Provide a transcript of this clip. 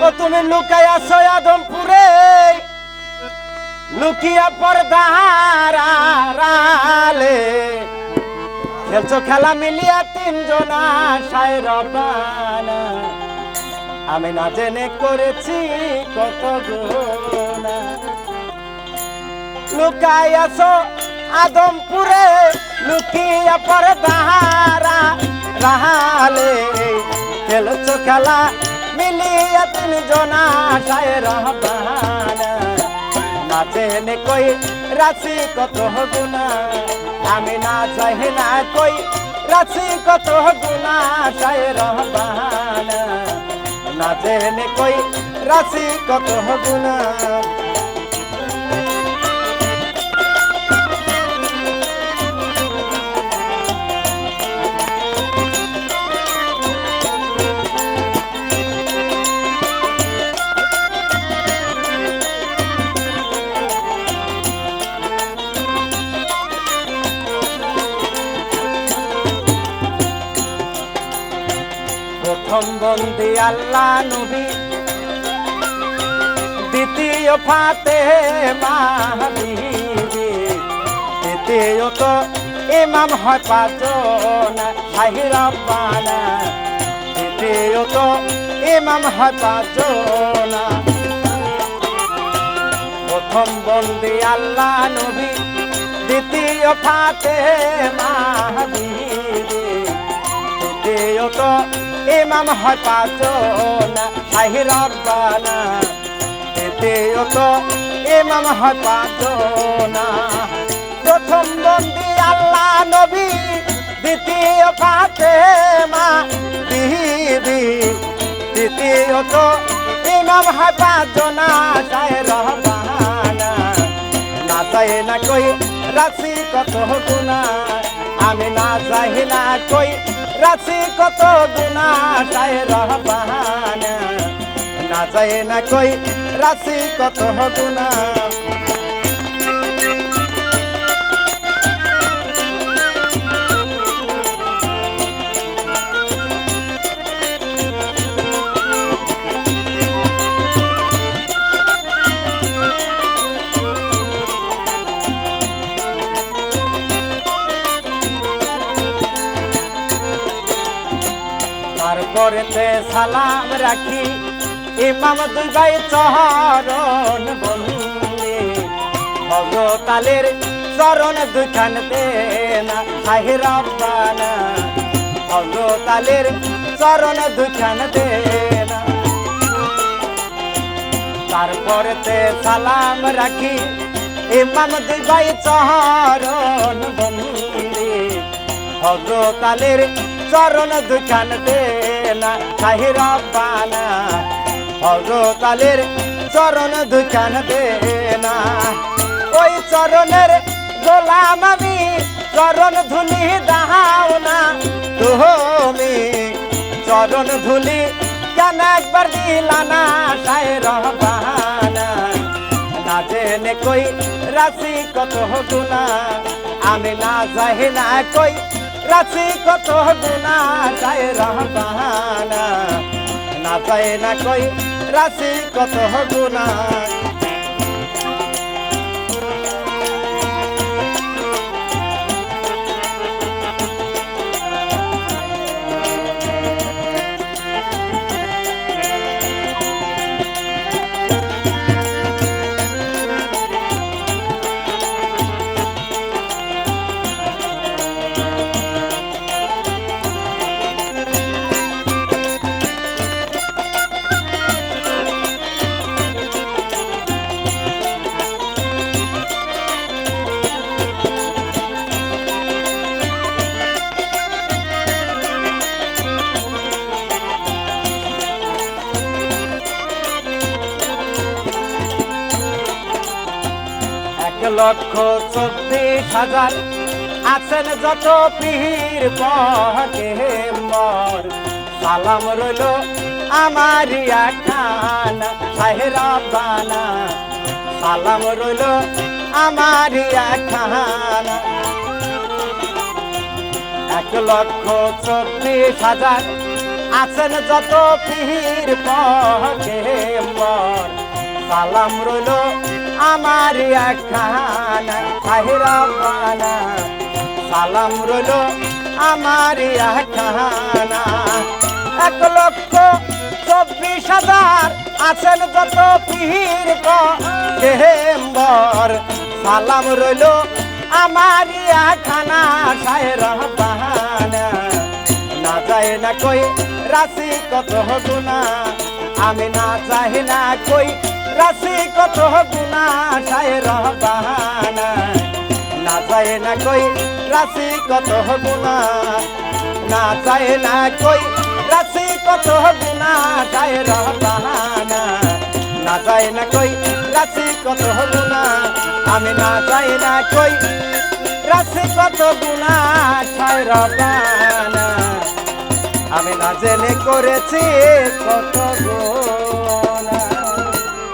ও তুমি লুকাই আছো আদমপুরে, লুকিয়া পর্দার আড়ালে খেলছো খেলা মিলিয়া তিনজন আশায় রবানা। আমি না জেনে করেছি কত গুনাহ। লুকাই আছো আদমপুরে, লুকিয়া পর্দার আড়ালে খেলছো খেলা মিলিয়া তিনজন আশায় রবানা। না জেনে কই রাশি কত গুনাহ, আমি না চাই না কই রাশি কত গুনাহ আশায় রবানা। না জেনে কই রাশি কত গুনাহ। প্রথম বন্দি আল্লাহ নবী, দ্বিতীয় ফাতেমা বিবি, তৃতীয়ত ইমাম হয় পাঁচজন শাহি রব্বানা। তৃতীয়ত ইমাম হয় পাঁচজন। প্রথম বন্দি আল্লাহ নবী, দ্বিতীয় ফাতেমা বিবি, তৃতীয়ত ইমাম হয় পাঁচজন শাহি রব্বানা। তৃতীয়ত ইমাম হয় পাঁচজন। প্রথম বন্দি আল্লাহ নবী, দ্বিতীয় ফাতেমা বিবি, তৃতীয়ত ইমাম হয় পাঁচজন শাহি রব্বানা। না চাই না কই রাশি কত গুনাহ, আমি না চাই না কই রাশি কত গুনাহ আশায় রবানা। না চাই না কই রাশি কত গুনাহ। তারপরেতে সালাম রাখি ইমাম দুই ভাই চরণ বন্দে, হযরত আলীর চরণ দুইখান দেনা শাহি রব্বানা। হযরত আলীর চরণ দুইখান দেনা। তারপরেতে সালাম রাখি ইমাম দুই ভাই চরণ বন্দে, হযরত আলীর চরণ দুইখান দেনা শাহি রব্বানা। হযরত আলীর চরণ দুইখান দেনা। ওই চরণের গোলাম আমি, চরণ ধুলি দাও না তুমি, চরণ ধুলি কেন একবার দিলা না শাহি রব্বানা। না জেনে কই রাশি কত গুনাহ, আমি না চাই না কই রাশি কত গুনাহ শাহি রব্বানা। না চাই না কই রাশি কত গুনাহ। লক্ষ 24,000 আছেন যত পীর পয়গম্বর। সালাম রইল আমারি আখান শাহি রব্বানা। সালাম রইল আমারি আখান। 1,24,000 আছেন যত পীর পয়গম্বর সালাম রইল আমার একখানা আহে রব্বানা সালাম রইল আমার একখানা 1,24,000 আছেন যত পীর পয়গম্বর সালাম রইল আমার একখানা আহে রব্বানা না যায় না কই রাশি কত গুণা আমি না চাই না কই রাশি কত গুণা সায় রহবানা না যায় না কই রাশি কত গুণা না চায় না কই রাশি কত গুণা সায় রহবানা না যায় না কই রাশি কত গুণা আমি না চাই না কই রাশি কত গুণা সায় রহবানা আমি না জেনে করেছি কত গো